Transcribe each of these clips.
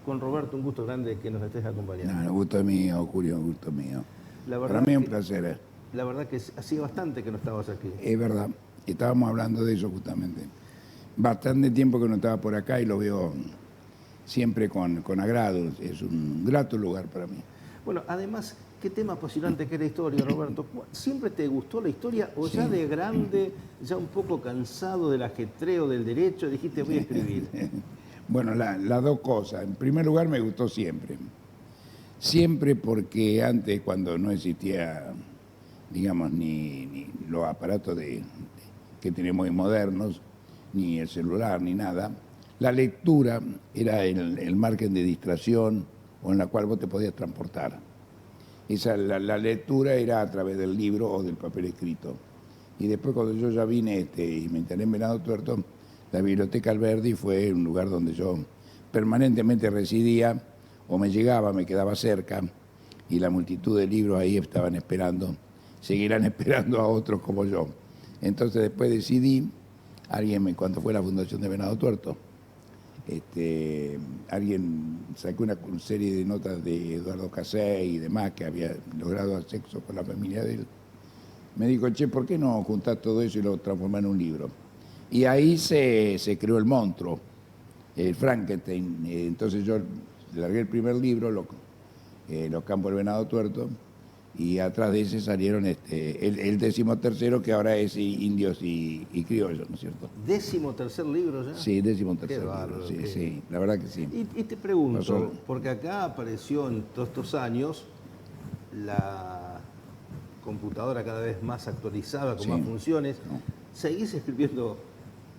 con Roberto, un gusto grande que nos estés acompañando. No, el gusto es mío, Julio, el gusto es mío. La Para verdad mí es un que- placer. La verdad que hacía bastante que no estabas aquí. Es verdad, estábamos hablando de eso justamente. Bastante tiempo que no estaba por acá y lo veo siempre con agrado. Es un grato lugar para mí. Bueno, además, qué tema apasionante que es la historia, Roberto. ¿Siempre te gustó la historia o ya Sí. de grande, ya un poco cansado del ajetreo del derecho, dijiste voy a escribir? Bueno, las dos cosas. En primer lugar, me gustó siempre. Siempre porque antes, cuando no existía, digamos, ni los aparatos que tenemos hoy modernos, ni el celular, ni nada, la lectura era el margen de distracción o en la cual vos te podías transportar. La lectura era a través del libro o del papel escrito. Y después cuando yo ya vine y me instalé en Venado Tuerto, la Biblioteca Alberdi fue un lugar donde yo permanentemente residía, o me llegaba, me quedaba cerca, y la multitud de libros ahí estaban esperando, seguirán esperando a otros como yo. Entonces después decidí, cuando fue la fundación de Venado Tuerto, alguien sacó una serie de notas de Eduardo Casey y demás, que había logrado acceso con la familia de él. Me dijo, che, ¿por qué no juntás todo eso y lo transformás en un libro? Y ahí se creó el monstruo, el Frankenstein. Entonces yo largué el primer libro, Los Campos del Venado Tuerto, y atrás de ese salieron el 13º, que ahora es Indios y Criollos, ¿no es cierto? ¿13º libro ya? Sí, 13º Qué libro, bárbaro, sí, qué- sí, la verdad que sí. Y te pregunto, Pasó. porque acá apareció en todos estos años la computadora cada vez más actualizada, con Sí. más funciones. No. ¿Seguís escribiendo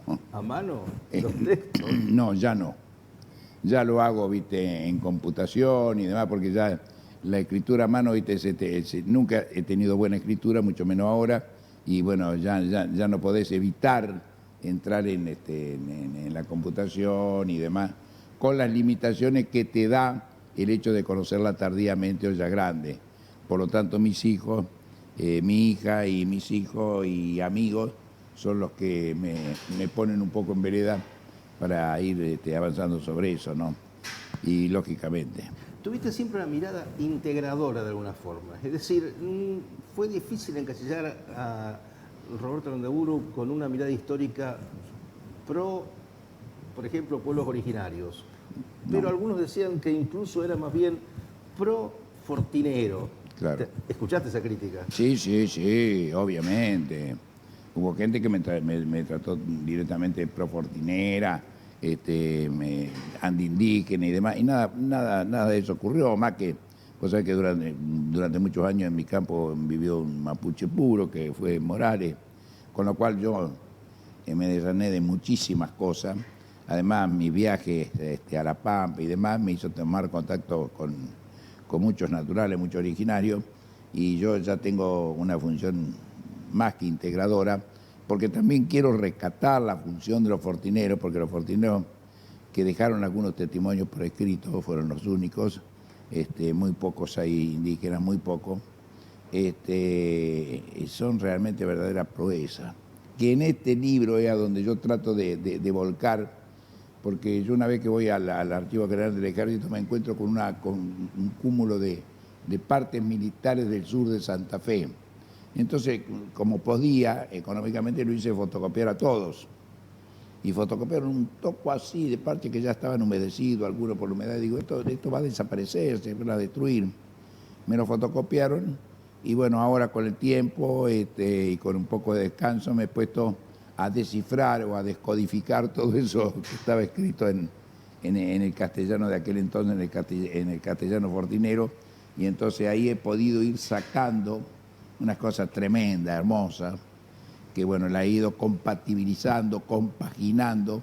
Oh. a mano Eh, los textos? No, ya no. Ya lo hago, viste, en computación y demás, porque ya la escritura a mano, viste, nunca he tenido buena escritura, mucho menos ahora, y bueno, ya no podés evitar entrar en la computación y demás, con las limitaciones que te da el hecho de conocerla tardíamente o ya grande. Por lo tanto, mis hijos, mi hija y mis hijos y amigos son los que me ponen un poco en vereda para ir avanzando sobre eso, ¿no? Y lógicamente. Tuviste siempre una mirada integradora de alguna forma. Es decir, fue difícil encasillar a Roberto Landaburu con una mirada histórica pro, por ejemplo, pueblos originarios. Pero No. algunos decían que incluso era más bien pro fortinero. Claro. ¿Escuchaste esa crítica? Sí, obviamente. Hubo gente que me trató directamente profortinera, antiindígena y demás, y nada de eso ocurrió, más que, vos sabés que durante muchos años en mi campo vivió un mapuche puro, que fue Morales, con lo cual yo me desgané de muchísimas cosas. Además, mis viajes a La Pampa y demás me hizo tomar contacto con muchos naturales, muchos originarios, y yo ya tengo una función más que integradora, porque también quiero rescatar la función de los fortineros, porque los fortineros que dejaron algunos testimonios por escrito fueron los únicos, muy pocos hay indígenas, muy pocos, son realmente verdaderas proezas, que en este libro es a donde yo trato de volcar, porque yo una vez que voy al Archivo General del Ejército me encuentro con un cúmulo de partes militares del sur de Santa Fe. Entonces, como podía, económicamente lo hice fotocopiar a todos. Y fotocopiaron un toco así de partes que ya estaban humedecidos, algunos por la humedad. Y digo, esto va a desaparecer, se va a destruir. Me lo fotocopiaron y bueno, ahora con el tiempo y con un poco de descanso me he puesto a descifrar o a descodificar todo eso que estaba escrito en el castellano de aquel entonces, en el castellano fortinero. Y entonces ahí he podido ir sacando unas cosas tremendas, hermosas, que bueno, la he ido compatibilizando, compaginando,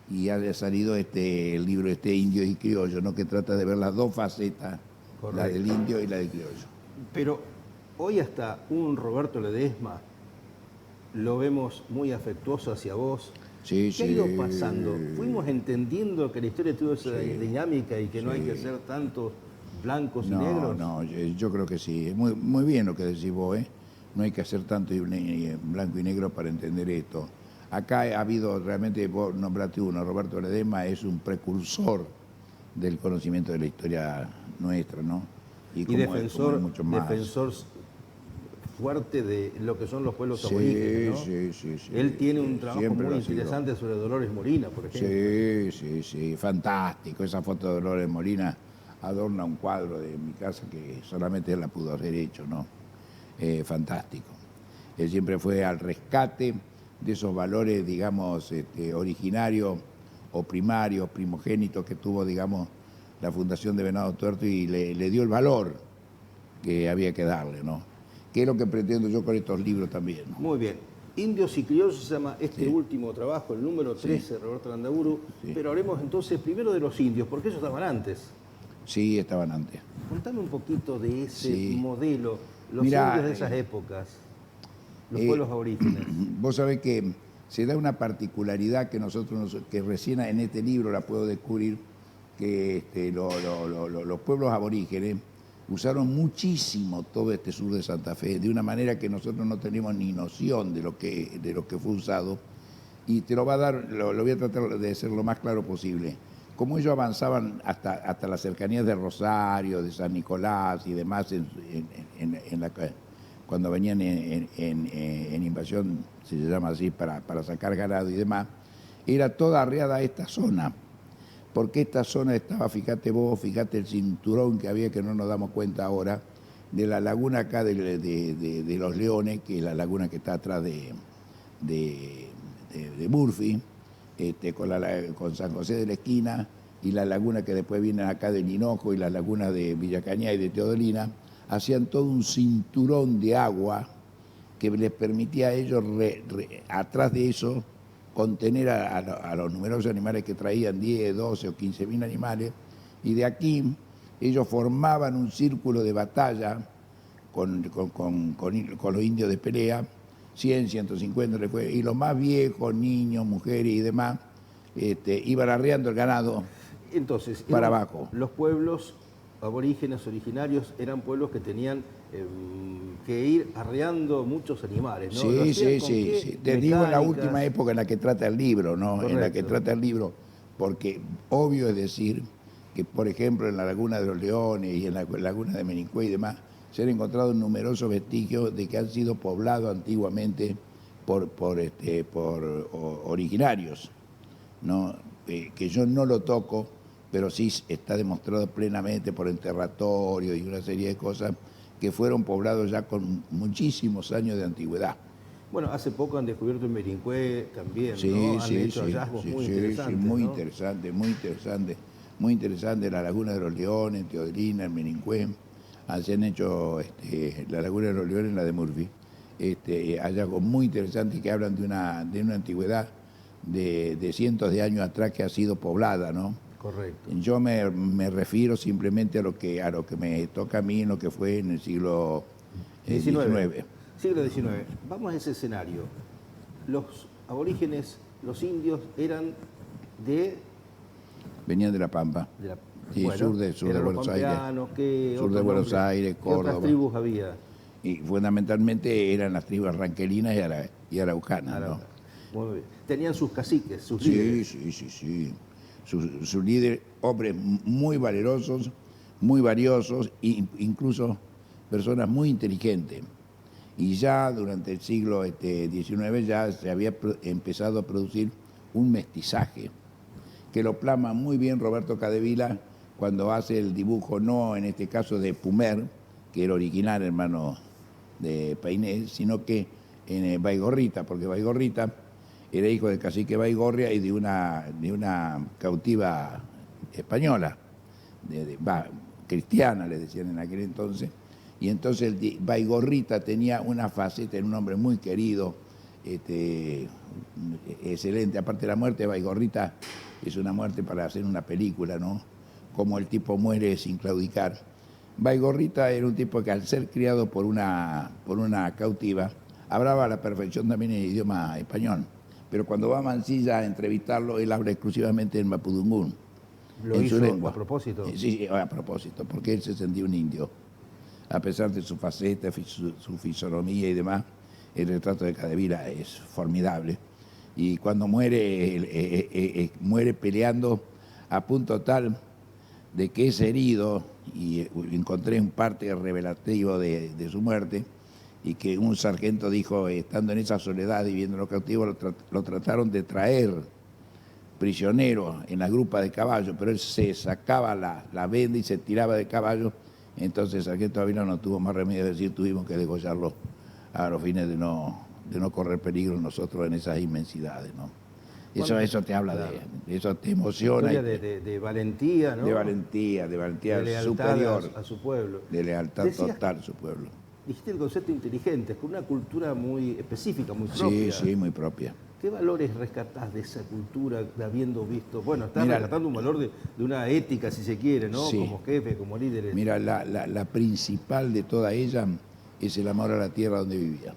y ha salido el libro Indios y Criollos, ¿no? Que trata de ver las dos facetas, Correcto. la del indio y la del criollo. Pero hoy hasta un Roberto Ledesma lo vemos muy afectuoso hacia vos. Sí, ¿Qué ha ido sí. pasando? ¿Fuimos entendiendo que la historia tuvo esa Sí, dinámica y que no hay sí. que ser tantos blancos y No, negros? no, yo creo que sí. Es muy bien lo que decís vos, ¿eh? No hay que hacer tanto en blanco y negro para entender esto. Acá ha habido realmente, vos nombraste uno, Roberto Ledesma es un precursor del conocimiento de la historia nuestra, ¿no? Y como defensor, hay mucho más. defensor fuerte de lo que son los pueblos Sí, aborígenes, ¿no? sí. Él tiene un trabajo Siempre muy lo ha sido. interesante sobre Dolores Molina, por ejemplo. Sí, fantástico. Esa foto de Dolores Molina adorna un cuadro de mi casa que solamente él la pudo haber hecho, ¿no? Fantástico. Él siempre fue al rescate de esos valores, digamos, originarios o primarios, primogénitos que tuvo, digamos, la Fundación de Venado Tuerto y le dio el valor que había que darle, ¿no? Que es lo que pretendo yo con estos libros también, ¿no? Muy bien. Indios y criollos se llama este Sí. último trabajo, el número 13, Roberto Landaburu. Sí. Pero hablemos entonces primero de los indios, porque ellos estaban antes. Sí, estaban antes. Contame un poquito de ese Sí. modelo, los Mirá, indios de esas épocas, los pueblos aborígenes. Vos sabés que se da una particularidad que que recién en este libro la puedo descubrir, que los pueblos aborígenes usaron muchísimo todo este sur de Santa Fe, de una manera que nosotros no tenemos ni noción de lo que fue usado, y te lo va a dar, lo voy a tratar de ser lo más claro posible. Como ellos avanzaban hasta las cercanías de Rosario, de San Nicolás y demás, cuando venían en invasión, se llama así, para sacar ganado y demás, era toda arreada esta zona. Porque esta zona estaba, fíjate el cinturón que había, que no nos damos cuenta ahora, de la laguna acá de Los Leones, que es la laguna que está atrás de Murphy, con San José de la Esquina, y la laguna que después viene acá de Hinojo, y las lagunas de Villa Cañá y de Teodolina, hacían todo un cinturón de agua que les permitía a ellos, atrás de eso, contener a los numerosos animales que traían, 10, 12 o 15.000 animales, y de aquí ellos formaban un círculo de batalla con los indios de pelea, 100, 150, y los más viejos, niños, mujeres y demás, iban arreando el ganado. Entonces, para abajo. Los pueblos aborígenes originarios eran pueblos que tenían que ir arreando muchos animales, ¿no? Sí. Te digo en la Mecánicas. última época en la que trata el libro, ¿no? Correcto. En la que trata el libro, porque obvio es decir que, por ejemplo, en la Laguna de los Leones y en la Laguna de Menicué y demás, se han encontrado numerosos vestigios de que han sido poblados antiguamente por originarios, ¿no? Que yo no lo toco, pero sí está demostrado plenamente por enterratorio y una serie de cosas que fueron poblados ya con muchísimos años de antigüedad. Bueno, hace poco han descubierto en Merincue también, Sí, ¿no? Han hecho hallazgos muy interesantes, muy ¿no? muy interesante. La Laguna de los Leones, Teodolina, en Menincue, se han hecho la Laguna de los Leones, la de Murphy, hallazgos muy interesantes que hablan de una antigüedad de cientos de años atrás que ha sido poblada, ¿no? Correcto. Yo me refiero simplemente a lo que me toca a mí en lo que fue en el siglo XIX. Siglo XIX. Vamos a ese escenario. Los aborígenes, los indios, eran Venían de La Pampa. Sí, sur de Buenos Aires. Sur de Buenos Aires, ¿Qué otras Córdoba. tribus había? Y fundamentalmente eran las tribus ranquelinas y araucanas, ¿no? Muy bien. Tenían sus caciques, sus líderes. Sí. Sus líderes, hombres muy valerosos, muy valiosos, incluso personas muy inteligentes. Y ya durante el siglo XIX ya se había empezado a producir un mestizaje, que lo plasma muy bien Roberto Cadevila cuando hace el dibujo, no en este caso de Pumer, que era original hermano de Painé, sino que en Baigorrita, porque Baigorrita era hijo del cacique Baigorria y de una cautiva española, cristiana, le decían en aquel entonces. Y entonces Baigorrita tenía una faceta, era un hombre muy querido, excelente. Aparte de la muerte de Baigorrita, es una muerte para hacer una película, ¿no? Como el tipo muere sin claudicar. Baigorrita era un tipo que al ser criado por una cautiva, hablaba a la perfección también el idioma español. Pero cuando va a Mansilla a entrevistarlo, él habla exclusivamente en mapudungún, en su lengua. ¿A propósito? Sí, a propósito, porque él se sentía un indio. A pesar de su faceta, su fisonomía y demás, el retrato de Cadevila es formidable. Y cuando muere, muere peleando a punto tal de que es herido, y encontré un parte revelativo de su muerte, y que un sargento dijo, estando en esa soledad y viendo los cautivos, lo trataron de traer prisionero en la grupa de caballos, pero él se sacaba la venda y se tiraba de caballo. Entonces el sargento Ávila no tuvo más remedio de decir, tuvimos que degollarlo a los fines de no correr peligro nosotros en esas inmensidades, ¿no? Eso te habla claro, eso te emociona. Historia de valentía, ¿no? De valentía De superior. lealtad a su pueblo. De lealtad total a su pueblo. Dijiste el concepto inteligente, con una cultura muy específica, muy Sí, propia. sí, muy propia. ¿Qué valores rescatás de esa cultura, de habiendo visto? Bueno, estás Mira, rescatando un valor de una ética, si se quiere, ¿no? Sí. Como jefe, como líderes. Mira, la principal de toda ella es el amor a la tierra donde vivía.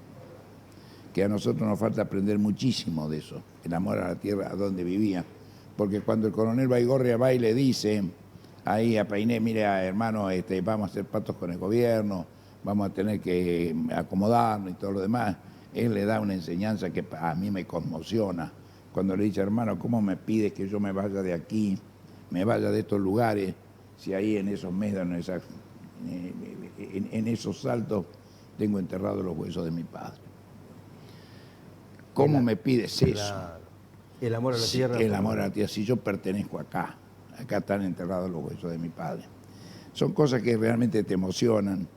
Que a nosotros nos falta aprender muchísimo de eso, el amor a la tierra donde vivía. Porque cuando el coronel Baigorria va y le dice ahí a Painé, mira hermano, vamos a hacer pactos con el gobierno, vamos a tener que acomodarnos y todo lo demás, él le da una enseñanza que a mí me conmociona. Cuando le dice, hermano, ¿cómo me pides que yo me vaya de aquí, me vaya de estos lugares, si ahí en esos médanos, en esos saltos, tengo enterrados los huesos de mi padre? ¿Cómo me pides eso? Claro. El amor a la tierra. El amor a la tierra. Si yo pertenezco acá están enterrados los huesos de mi padre. Son cosas que realmente te emocionan.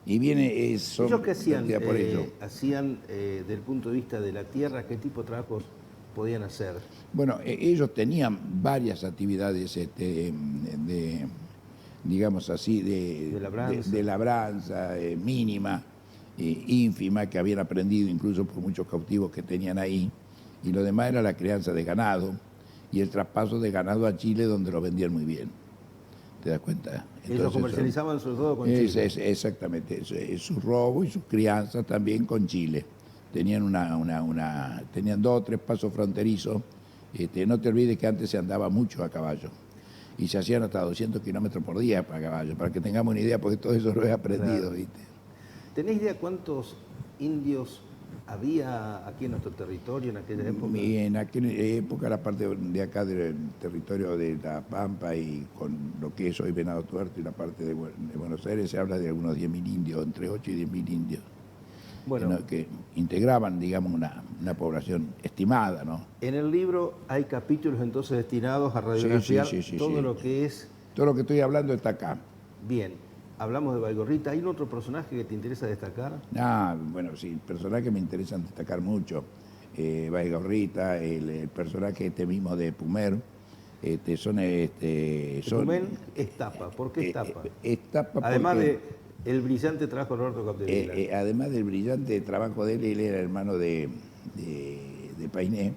Y viene eso. ¿Ellos qué hacían? Por ello. Hacían, desde el punto de vista de la tierra, ¿qué tipo de trabajos podían hacer? Bueno, ellos tenían varias actividades digamos así, de labranza mínima, ínfima, que habían aprendido incluso por muchos cautivos que tenían ahí, y lo demás era la crianza de ganado y el traspaso de ganado a Chile, donde lo vendían muy bien. ¿Te das cuenta? Entonces, ellos comercializaban sobre todo con Chile. Exactamente, su robo y sus crianzas también con Chile. Tenían tenían 2 o 3 pasos fronterizos. No te olvides que antes se andaba mucho a caballo y se hacían hasta 200 kilómetros por día para caballo, para que tengamos una idea, porque todo eso lo he aprendido, claro. ¿Viste? ¿Tenés idea cuántos indios había aquí en nuestro territorio en aquella época? En aquella época, la parte de acá del territorio de La Pampa y con lo que es hoy Venado Tuerto y la parte de Buenos Aires, se habla de algunos 10.000 indios, entre 8 y 10.000 indios. Bueno, que integraban, digamos, una población estimada, ¿no? En el libro hay capítulos entonces destinados a radiografiar todo lo que es... Todo lo que estoy hablando está acá. Bien, hablamos de Baigorrita. ¿Hay otro personaje que te interesa destacar? Bueno, sí, personajes me interesan destacar mucho. Baigorrita, el personaje mismo de Pumer. Pumer es tapa. ¿Por qué es tapa? Es tapa además porque... el brillante trabajo de Roberto Capdevila. Además del brillante trabajo de él era hermano de Painé,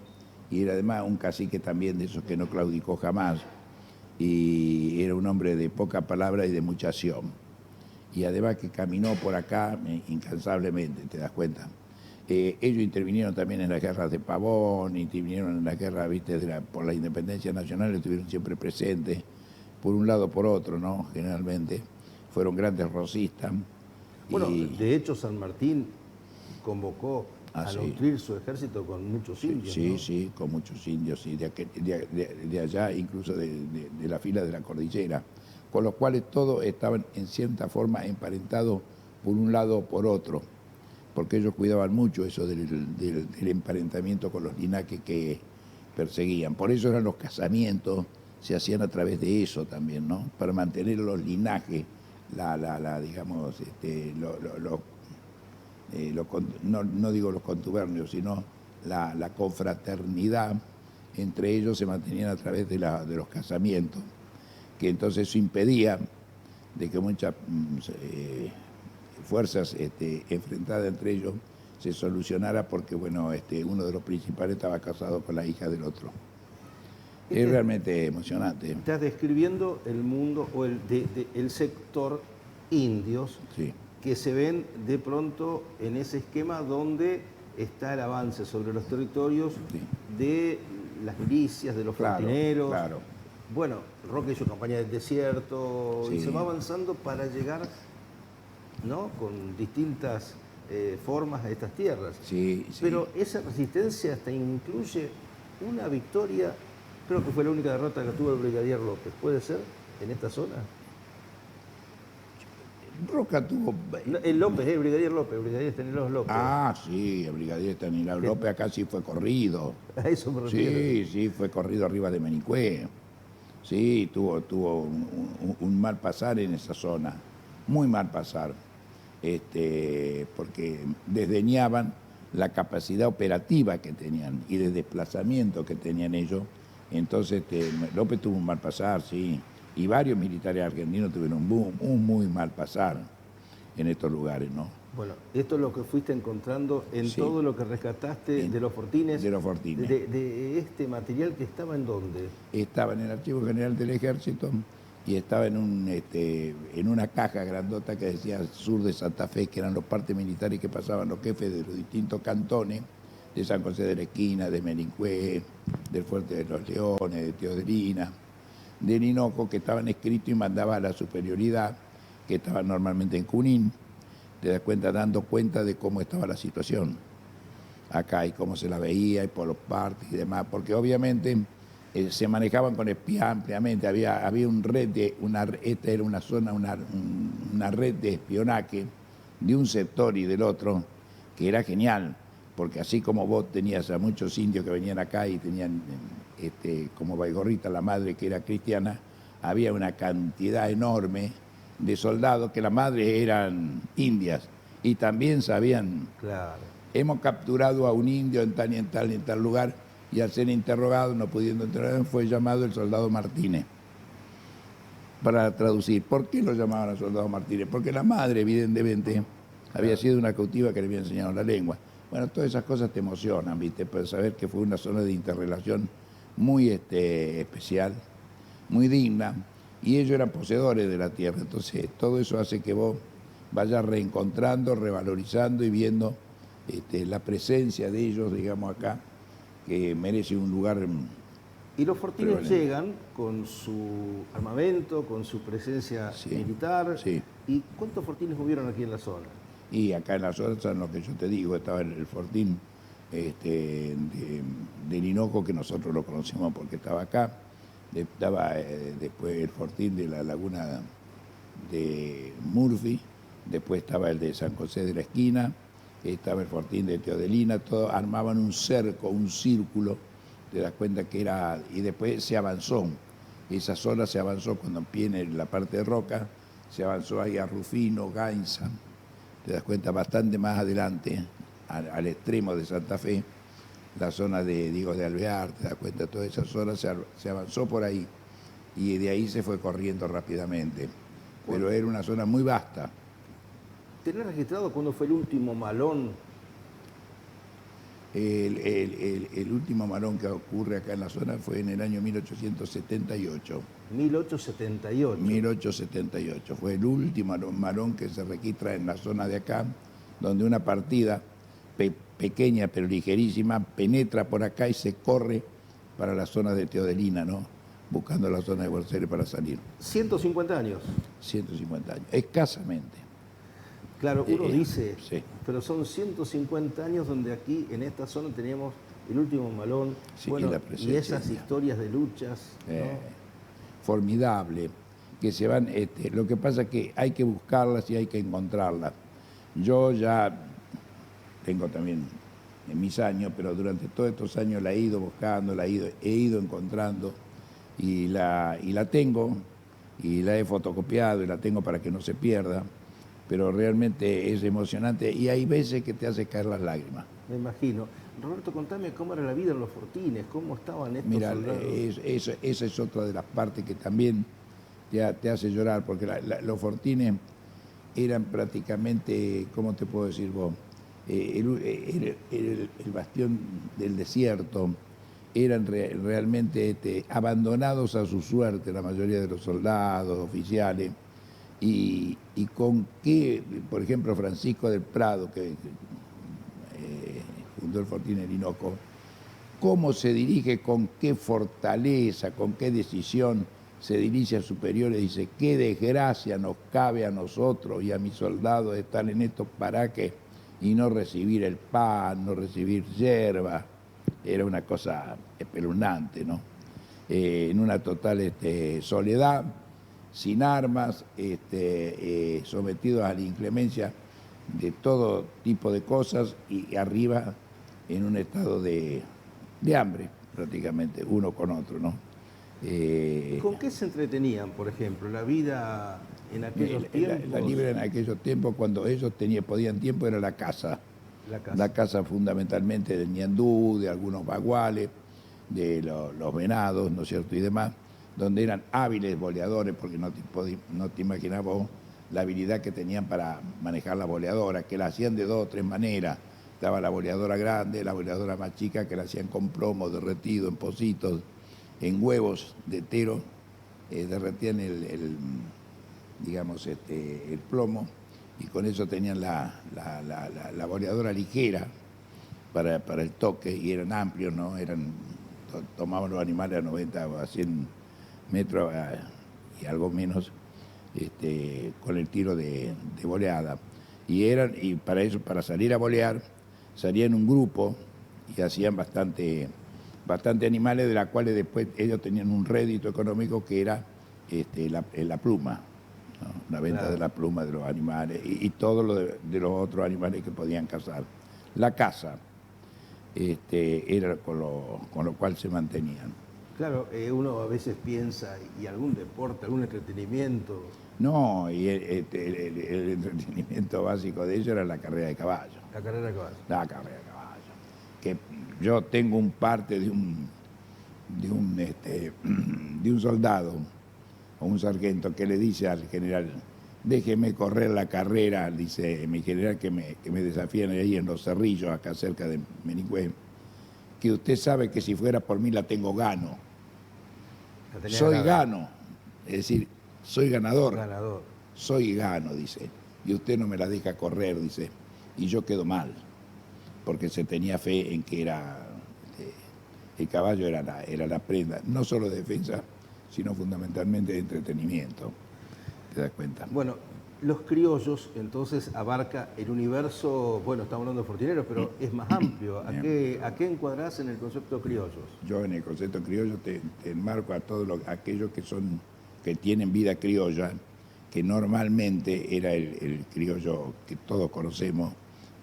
y era además un cacique también de esos que no claudicó jamás, y era un hombre de poca palabra y de mucha acción. Y además que caminó por acá incansablemente, ¿te das cuenta? Ellos intervinieron también en las guerras de Pavón, intervinieron en las guerras, ¿viste? Por la independencia nacional, estuvieron siempre presentes, por un lado o por otro, ¿no? Generalmente. Fueron grandes rosistas. Bueno, de hecho San Martín convocó a nutrir su ejército con muchos indios. Sí, ¿no? sí, con muchos indios, sí, de allá, incluso de la fila de la cordillera, con los cuales todos estaban en cierta forma emparentados por un lado o por otro, porque ellos cuidaban mucho eso del emparentamiento con los linajes que perseguían. Por eso eran los casamientos, se hacían a través de eso también, ¿no? Para mantener los linajes, digamos, no digo los contubernios, sino la confraternidad entre ellos se mantenían a través de los casamientos, que entonces eso impedía de que muchas fuerzas enfrentadas entre ellos se solucionara, porque bueno, uno de los principales estaba casado con la hija del otro. Es realmente emocionante. Estás describiendo el mundo o el sector indios, sí, que se ven de pronto en ese esquema donde está el avance sobre los territorios de las milicias, de los fronteneros. Claro. Bueno, Roque hizo campaña del desierto y se va avanzando para llegar, ¿no?, con distintas formas a estas tierras. Sí. Pero esa resistencia hasta incluye una victoria. Creo que fue la única derrota que tuvo el brigadier López, ¿puede ser? en esta zona? Roca tuvo... No, el López, el brigadier López, el brigadier Estanislao López. Ah, sí, el brigadier Estanislao López acá sí fue corrido. A eso me refiero. Sí, sí, fue corrido arriba de Menicué. Sí, tuvo un mal pasar en esa zona, muy mal pasar, porque desdeñaban la capacidad operativa que tenían y de desplazamiento que tenían ellos. Entonces López tuvo un mal pasar, sí, y varios militares argentinos tuvieron un muy mal pasar en estos lugares, ¿no? Bueno, esto es lo que fuiste encontrando en Sí. todo lo que rescataste de los fortines. De los fortines. De este material que estaba en dónde. Estaba en el Archivo General del Ejército y estaba en una caja grandota que decía Sur de Santa Fe, que eran los partes militares que pasaban los jefes de los distintos cantones, de San José de la Esquina, de Menicué, del Fuerte de los Leones, de Teodelina, de Orinoco, que estaban escritos y mandaba a la superioridad, que estaba normalmente en Junín, te das cuenta, dando cuenta de cómo estaba la situación acá y cómo se la veía y por los partes y demás, porque obviamente se manejaban con espía ampliamente, había un red esta era una zona, una red de espionaje de un sector y del otro, que era genial, porque así como vos tenías a muchos indios que venían acá y tenían como Baigorrita, la madre que era cristiana, había una cantidad enorme de soldados que las madres eran indias y también sabían. Claro. Hemos capturado a un indio en tal y en tal y en tal lugar, y al ser interrogado, no pudiendo entrar, fue llamado el soldado Martínez. Para traducir, ¿por qué lo llamaban al soldado Martínez? Porque la madre, evidentemente, había sido una cautiva que le había enseñado la lengua. Bueno, todas esas cosas te emocionan, ¿viste? Para saber que fue una zona de interrelación muy especial, muy digna, y ellos eran poseedores de la tierra. Entonces, todo eso hace que vos vayas reencontrando, revalorizando y viendo la presencia de ellos, digamos, acá, que merece un lugar. Y los fortines prevalente. llegan con su armamento, con su presencia militar. Sí. ¿Y cuántos fortines hubieron aquí en la zona? Y acá en la zona, son lo que yo te digo, estaba el fortín de Orinoco, que nosotros lo conocemos porque estaba acá. Estaba después el fortín de la laguna de Murphy, después estaba el de San José de la Esquina, estaba el fortín de Teodelina, todos armaban un cerco, un círculo, te das cuenta que era, y después se avanzó, esa zona se avanzó cuando viene la parte de Roca, se avanzó ahí a Rufino, Gainza, te das cuenta bastante más adelante, al extremo de Santa Fe, la zona de Alvear, te das cuenta, toda esa zona se avanzó por ahí, y de ahí se fue corriendo rápidamente, pero era una zona muy vasta. ¿Tenés registrado cuándo fue el último malón? El último malón que ocurre acá en la zona fue en el año 1878. 1878. 1878. Fue el último malón que se registra en la zona de acá, donde una partida pequeña pero ligerísima penetra por acá y se corre para la zona de Teodelina, ¿no? Buscando la zona de Buenos Aires para salir. 150 años. 150 años, escasamente. Claro, uno dice, sí. Pero son 150 años donde aquí, en esta zona, teníamos el último malón, Sí, bueno, y y esas historias de luchas, ¿no? Formidable, que se van, lo que pasa es que hay que buscarlas y hay que encontrarlas. Yo ya tengo también en mis años, pero durante todos estos años la he ido buscando, he ido encontrando y la tengo y la he fotocopiado y la tengo para que no se pierda, pero realmente es emocionante y hay veces que te hace caer las lágrimas. Me imagino. Roberto, contame cómo era la vida en los fortines, cómo estaban estos Mira, soldados. esa es otra de las partes que también te hace llorar, porque los fortines eran prácticamente, ¿cómo te puedo decir vos? El bastión del desierto, eran realmente abandonados a su suerte la mayoría de los soldados, oficiales, y con qué, por ejemplo, Francisco del Prado, que fundó el fortín Orinoco, cómo se dirige, con qué fortaleza, con qué decisión se dirige a superiores y dice, qué desgracia nos cabe a nosotros y a mis soldados estar en estos paraques y no recibir el pan, no recibir hierba. Era una cosa espeluznante, ¿no? En una total soledad sin armas, sometidos a la inclemencia de todo tipo de cosas y arriba en un estado de hambre, prácticamente, uno con otro, ¿no? ¿Con qué se entretenían, por ejemplo? La vida en aquellos tiempos. La libre en aquellos tiempos, cuando ellos podían tiempo, era la caza. La caza. La caza fundamentalmente del ñandú, de algunos baguales, de los venados, ¿no es cierto?, y demás, donde eran hábiles boleadores, porque no te imaginas vos la habilidad que tenían para manejar la boleadora, que la hacían de 2 o 3 maneras. Estaba la boleadora grande, la boleadora más chica, que la hacían con plomo derretido en pocitos, en huevos de tero, derretían digamos, el plomo, y con eso tenían la boleadora ligera para el toque, y eran amplios, ¿no? Tomaban los animales a 90 o a 100 metros y algo menos, con el tiro de boleada. Y para eso, para salir a bolear, salían un grupo y hacían bastante animales, de las cuales después ellos tenían un rédito económico que era la pluma, ¿no? La venta Claro. de la pluma de los animales y todo lo de los otros animales que podían cazar. La caza era con lo cual se mantenían. Claro, uno a veces piensa, y algún deporte, algún entretenimiento. No, y el entretenimiento básico de ellos era la carrera de caballo. La carrera de caballo. La carrera de caballo. Que yo tengo un parte de un soldado o un sargento que le dice al general: déjeme correr la carrera, dice mi general, que me desafían ahí en Los Cerrillos, acá cerca de Menicue, que usted sabe que si fuera por mí la tengo gano. La tenía Soy ganada. gano, es decir, soy ganador. Ganador. Soy gano, dice, y usted no me la deja correr, dice, y yo quedo mal, porque se tenía fe en que el caballo era la prenda, no solo de defensa, sino fundamentalmente de entretenimiento. ¿Te das cuenta? Bueno, los criollos entonces abarca el universo, bueno, estamos hablando de fortineros, pero es más amplio. ¿A qué encuadrás en el concepto de criollos? Yo en el concepto criollo te enmarco a todos aquellos que tienen vida criolla, que normalmente era el criollo que todos conocemos,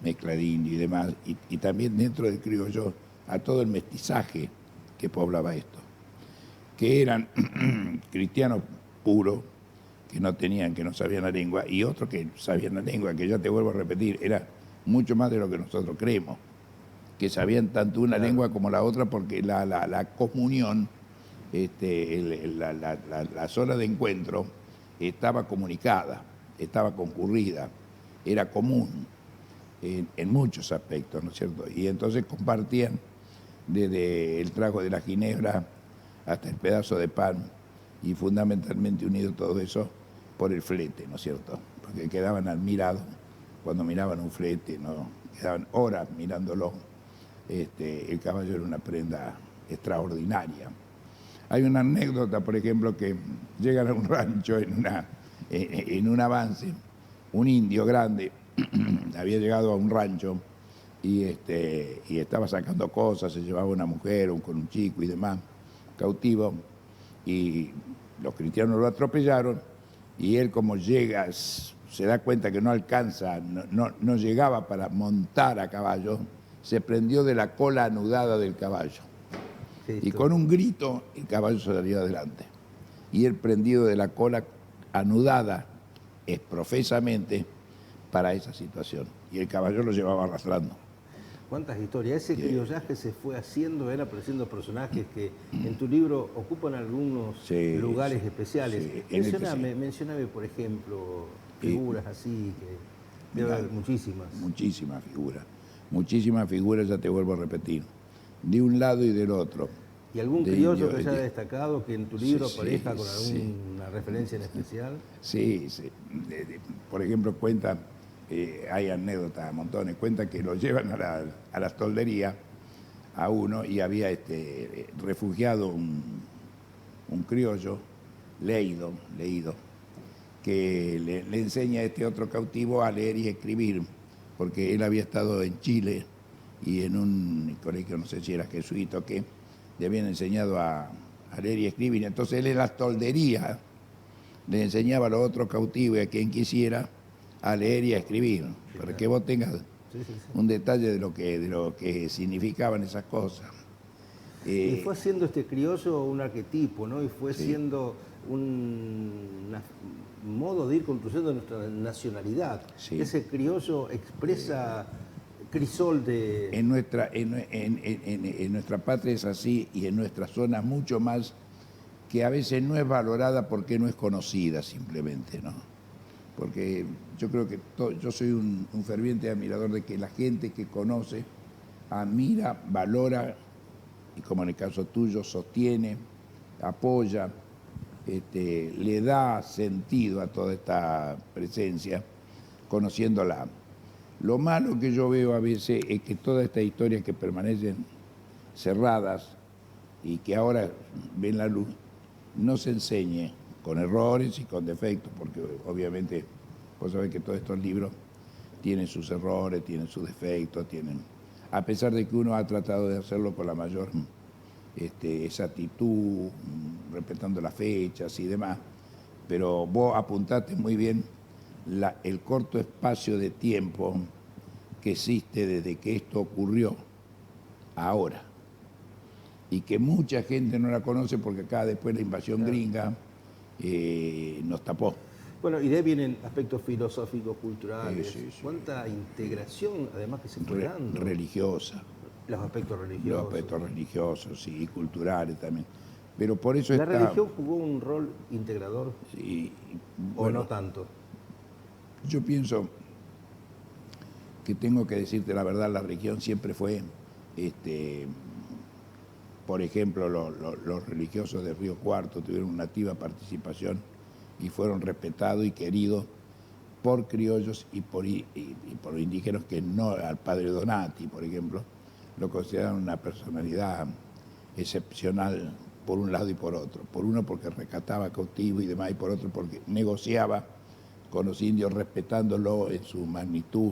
mezcladín y demás, y también dentro del criollo a todo el mestizaje que poblaba esto, que eran cristianos puros, que no sabían la lengua, y otros que sabían la lengua, que ya te vuelvo a repetir, era mucho más de lo que nosotros creemos, que sabían tanto una lengua como la otra, porque la comunión, la zona de encuentro estaba comunicada, estaba concurrida, era común en muchos aspectos, ¿no es cierto? Y entonces compartían desde el trago de la ginebra hasta el pedazo de pan, y fundamentalmente unido todo eso por el flete, ¿no es cierto? Porque quedaban admirados cuando miraban un flete, ¿no? Quedaban horas mirándolo. El caballo era una prenda extraordinaria. Hay una anécdota, por ejemplo, que llegan a un rancho en un avance, un indio grande había llegado a un rancho y estaba sacando cosas, se llevaba una mujer con un chico y demás, cautivo, y los cristianos lo atropellaron, y él, como llega, se da cuenta que no alcanza, no llegaba para montar a caballo, se prendió de la cola anudada del caballo. Y con un grito el caballo salió adelante. Y él, prendido de la cola anudada profesamente para esa situación. Y el caballo lo llevaba arrastrando. ¿Cuántas historias? Ese criollaje se fue haciendo, van apareciendo personajes que en tu libro ocupan algunos lugares especiales. Mencioname, por ejemplo, figuras así, que debe haber muchísimas. Muchísimas figuras, ya te vuelvo a repetir, de un lado y del otro. ¿Y algún criollo que se haya destacado, que en tu libro aparezca con alguna referencia en especial? Sí. Por ejemplo, cuenta, hay anécdotas, montones, cuenta que lo llevan a la toldería a uno, y había refugiado un criollo leído, que le enseña a este otro cautivo a leer y escribir, porque él había estado en Chile y en un colegio, no sé si era jesuita o qué, le habían enseñado a leer y escribir. Entonces él en las tolderías le enseñaba a los otros cautivos y a quien quisiera a leer y a escribir, para que vos tengas un detalle de lo que significaban esas cosas. Y fue siendo este criollo un arquetipo, ¿no? Y fue siendo un modo de ir construyendo nuestra nacionalidad. Sí. Ese criollo expresa crisol de... En nuestra patria es así, y en nuestra zona mucho más, que a veces no es valorada porque no es conocida simplemente, ¿no? Porque yo creo que yo soy un ferviente admirador de que la gente que conoce admira, valora, y como en el caso tuyo, sostiene, apoya, le da sentido a toda esta presencia, conociéndola. Lo malo que yo veo a veces es que todas estas historias que permanecen cerradas y que ahora ven la luz, no se enseñe con errores y con defectos, porque obviamente vos sabés que todos estos libros tienen sus errores, tienen sus defectos, a pesar de que uno ha tratado de hacerlo con la mayor exactitud, respetando las fechas y demás, pero vos apuntaste muy bien el corto espacio de tiempo que existe desde que esto ocurrió ahora, y que mucha gente no la conoce porque acá después la invasión gringa nos tapó. Bueno, y de ahí vienen aspectos filosóficos, culturales. Sí, sí. Cuánta integración, además, que se fue dando. Religiosa. Los aspectos religiosos. Los aspectos religiosos, sí, y culturales también. Pero por eso ¿La religión jugó un rol integrador? Sí, ¿O bueno, no tanto? Yo pienso que tengo que decirte la verdad, la religión siempre fue, por ejemplo, los religiosos de Río Cuarto tuvieron una activa participación y fueron respetados y queridos por criollos y por indígenas que no, al padre Donati, por ejemplo, lo consideran una personalidad excepcional por un lado y por otro. Por uno porque rescataba cautivos y demás, y por otro porque negociaba con los indios respetándolo en su magnitud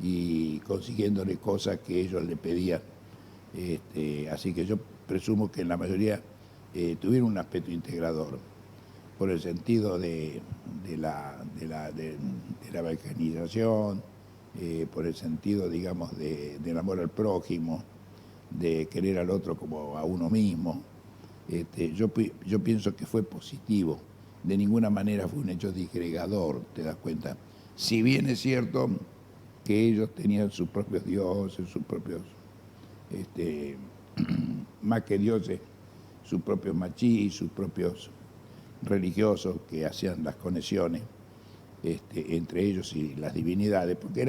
y consiguiéndole cosas que ellos le pedían. Así que yo presumo que en la mayoría tuvieron un aspecto integrador, por el sentido de la balcanización, por el sentido, digamos, del amor al prójimo, de querer al otro como a uno mismo. Yo pienso que fue positivo, de ninguna manera fue un hecho disgregador, te das cuenta. Si bien es cierto que ellos tenían sus propios dioses, sus propios, más que dioses, sus propios machís, sus propios religiosos que hacían las conexiones entre ellos y las divinidades, porque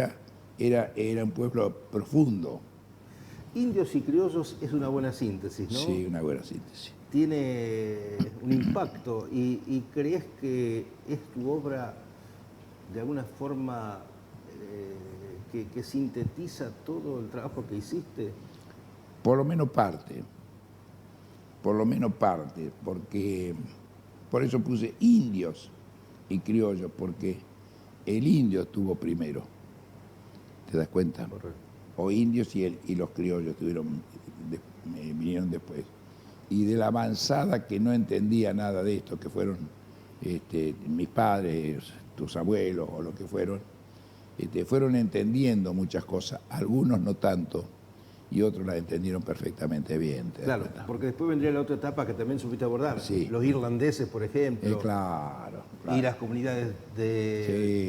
era un pueblo profundo. Indios y criollos es una buena síntesis, ¿no? Sí, una buena síntesis. Tiene un impacto y crees que es tu obra de alguna forma que sintetiza todo el trabajo que hiciste. Por lo menos parte, porque por eso puse indios y criollos, porque el indio estuvo primero, ¿te das cuenta? Correcto. O indios y los criollos vinieron después. Y de la avanzada que no entendía nada de esto, que fueron mis padres, tus abuelos o lo que fueron entendiendo muchas cosas, algunos no tanto, y otros las entendieron perfectamente bien. Claro, porque después vendría la otra etapa que también supiste abordar, sí. Los irlandeses, por ejemplo. Claro. Y las comunidades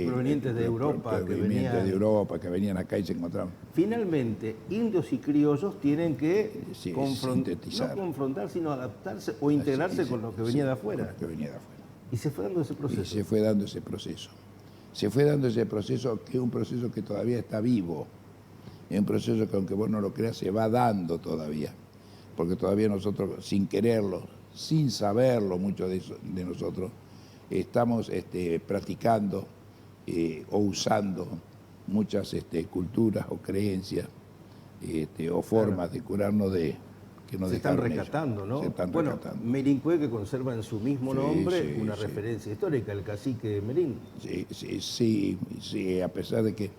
provenientes de Europa que venían acá y se encontraban. Finalmente, indios y criollos tienen que sintetizar. no confrontar, sino adaptarse o integrarse con lo que venía de afuera. Con lo que venía de afuera. Y se fue dando ese proceso. Se fue dando ese proceso, que es un proceso que todavía está vivo. Es un proceso que, aunque vos no lo creas, se va dando todavía. Porque todavía nosotros, sin quererlo, sin saberlo, muchos de nosotros, estamos practicando o usando muchas culturas o creencias o formas de curarnos de que nos están dejaron rescatando, ellos. ¿no? Se están bueno, rescatando. Merincue, que conserva en su mismo nombre una sí. referencia histórica, el cacique Merín. Sí, a pesar de que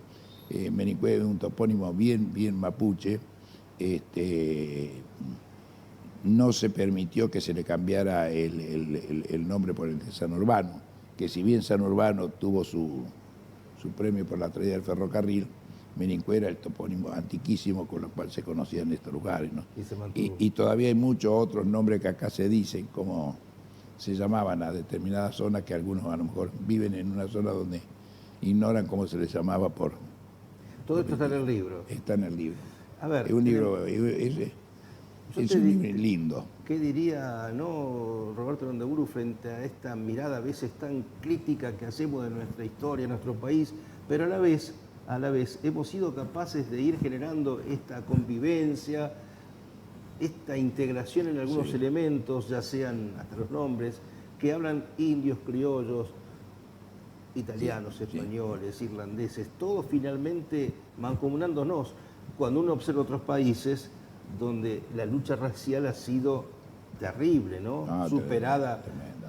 Merincue es un topónimo bien mapuche, no se permitió que se le cambiara el nombre por el de San Urbano, que si bien San Urbano tuvo su premio por la tragedia del ferrocarril, Menincue era el topónimo antiquísimo con lo cual se conocían estos lugares, ¿no? Y se mantuvo. Y todavía hay muchos otros nombres que acá se dicen, como se llamaban a determinadas zonas, que algunos a lo mejor viven en una zona donde ignoran cómo se les llamaba por... Todo esto está en el libro. Está en el libro. A ver, Es un libro, es un libro lindo. ¿Qué diría Roberto Landaburu frente a esta mirada a veces tan crítica que hacemos de nuestra historia, nuestro país, pero a la vez hemos sido capaces de ir generando esta convivencia, esta integración en algunos elementos, ya sean hasta los nombres, que hablan indios, criollos, italianos, españoles, irlandeses, todos finalmente mancomunándonos. Cuando uno observa otros países donde la lucha racial ha sido terrible, ¿no? Superada, Tremendo.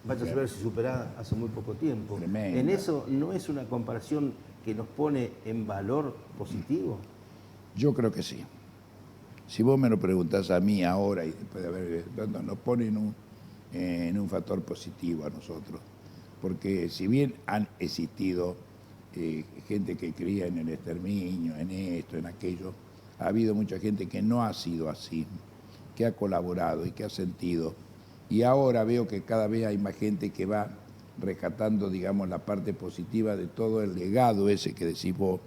vaya a saber si superada hace muy poco tiempo. Tremendo. ¿En eso no es una comparación que nos pone en valor positivo? Yo creo que sí. Si vos me lo preguntás a mí ahora y después de haber... nos pone en un factor positivo a nosotros. Porque si bien han existido gente que creía en el exterminio, en esto, en aquello, ha habido mucha gente que no ha sido así, que ha colaborado y que ha sentido. Y ahora veo que cada vez hay más gente que va rescatando, digamos, la parte positiva de todo el legado ese que decís vos,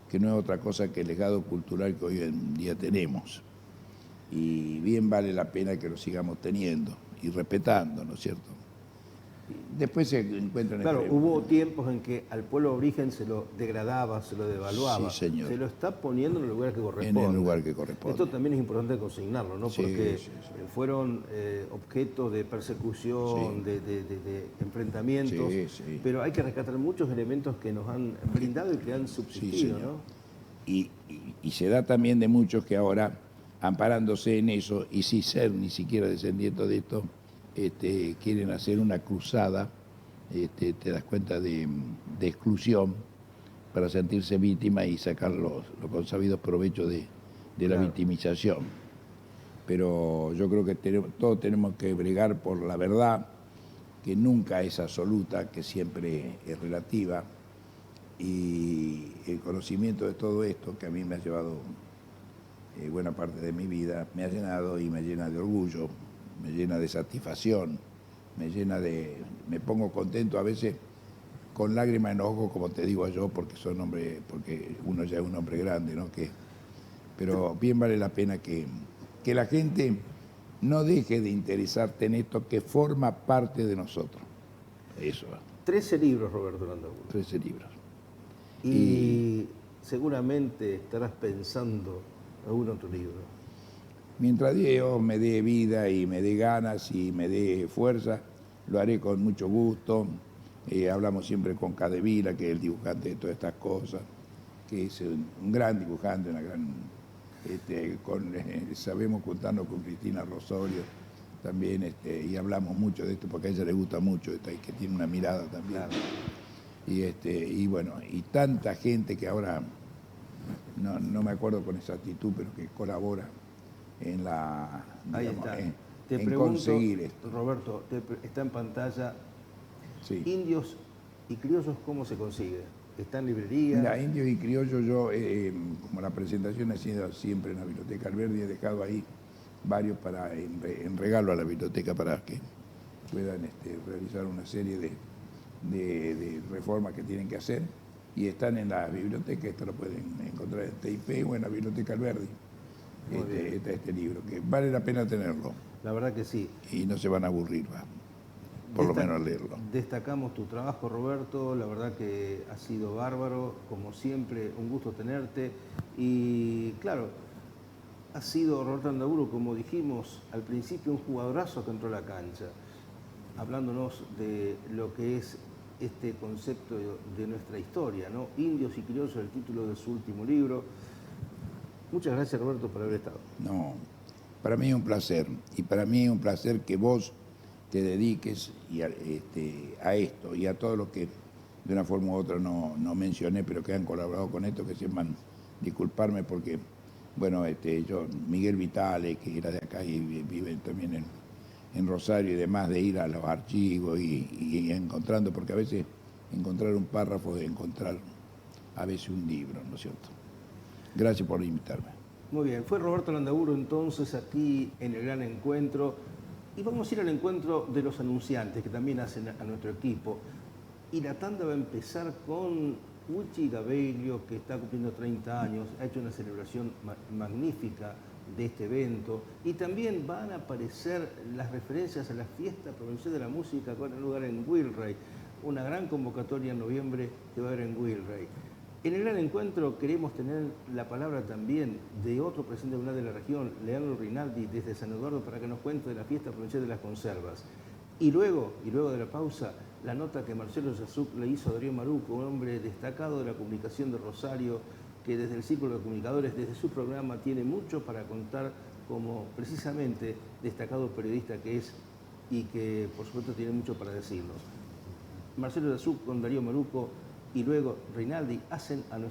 que no es otra cosa que el legado cultural que hoy en día tenemos. Y bien vale la pena que lo sigamos teniendo y respetando, ¿no es cierto? Después se encuentran... Claro, hubo tiempos en que al pueblo aborigen se lo degradaba, se lo devaluaba. Sí, señor. Se lo está poniendo en el lugar que corresponde. En el lugar que corresponde. Esto también es importante consignarlo, ¿no? Sí, Porque sí. fueron objeto de persecución, Sí. de enfrentamientos, Sí. pero hay que rescatar muchos elementos que nos han brindado y que han Sí, subsistido, señor. ¿no? Y se da también de muchos que ahora, amparándose en eso y sin ser ni siquiera descendientes de esto, quieren hacer una cruzada, te das cuenta, de exclusión para sentirse víctima y sacar los consabidos provechos de la Claro. victimización. Pero yo creo que todos tenemos que bregar por la verdad, que nunca es absoluta, que siempre es relativa, y el conocimiento de todo esto, que a mí me ha llevado buena parte de mi vida, me ha llenado y me llena de orgullo, me llena de satisfacción, me pongo contento a veces con lágrimas en los ojos, como te digo yo, porque porque uno ya es un hombre grande, ¿no? Pero bien vale la pena que la gente no deje de interesarte en esto que forma parte de nosotros. Eso, 13 libros, Roberto Landaburu. 13 libros. Y seguramente estarás pensando en algún otro libro. Mientras Dios me dé vida y me dé ganas y me dé fuerza, lo haré con mucho gusto. Hablamos siempre con Cadevila, que es el dibujante de todas estas cosas, que es un gran dibujante, una gran... sabemos contarnos con Cristina Rosorio también, y hablamos mucho de esto porque a ella le gusta mucho, que tiene una mirada también. Claro. Y bueno, y tanta gente que ahora, no me acuerdo con exactitud, pero que colabora en la, Ahí digamos, está. en Te pregunto, conseguir esto. Roberto, está en pantalla, Sí. indios y criollos, ¿cómo se consigue? ¿Está en librería? Mira, indios y criollos, yo, como la presentación ha sido siempre en la Biblioteca Alberdi, he dejado ahí varios en regalo a la biblioteca para que puedan realizar una serie de reformas que tienen que hacer, y están en la biblioteca. Esto lo pueden encontrar en TIP o en la Biblioteca Alberdi. Está este libro, que vale la pena tenerlo La verdad que sí. y no se van a aburrir, por lo menos al leerlo. Destacamos tu trabajo, Roberto, la verdad que ha sido bárbaro, como siempre, un gusto tenerte. Y claro, ha sido Roberto Landaburu, como dijimos al principio, un jugadorazo que entró a la cancha, hablándonos de lo que es este concepto de nuestra historia, ¿no? Indios y criollos, el título de su último libro. Muchas gracias, Roberto, por haber estado. No, para mí es un placer, y para mí es un placer que vos te dediques a esto y a todo lo que de una forma u otra no mencioné, pero que han colaborado con esto, que sepan disculparme porque, bueno, Miguel Vitale, que era de acá y vive también en Rosario y demás, de ir a los archivos y encontrando, porque a veces encontrar un párrafo es encontrar a veces un libro, ¿no es cierto? Gracias por invitarme. Muy bien, fue Roberto Landaburu entonces aquí en el gran encuentro. Y vamos a ir al encuentro de los anunciantes que también hacen a nuestro equipo. Y la tanda va a empezar con Uchi Gabelio, que está cumpliendo 30 años, ha hecho una celebración magnífica de este evento. Y también van a aparecer las referencias a la Fiesta Provincial de la Música que va a tener lugar en Wilray. Una gran convocatoria en noviembre que va a haber en Wilray. En el gran encuentro queremos tener la palabra también de otro presidente comunal de la región, Leandro Rinaldi, desde San Eduardo, para que nos cuente de la Fiesta Provincial de las Conservas. Y luego de la pausa, la nota que Marcelo Yasuc le hizo a Darío Maruco, un hombre destacado de la comunicación de Rosario, que desde el Círculo de Comunicadores, desde su programa, tiene mucho para contar como precisamente destacado periodista que es y que por supuesto tiene mucho para decirnos. Marcelo Yasuc con Darío Maruco y luego Rinaldi hacen a nuestro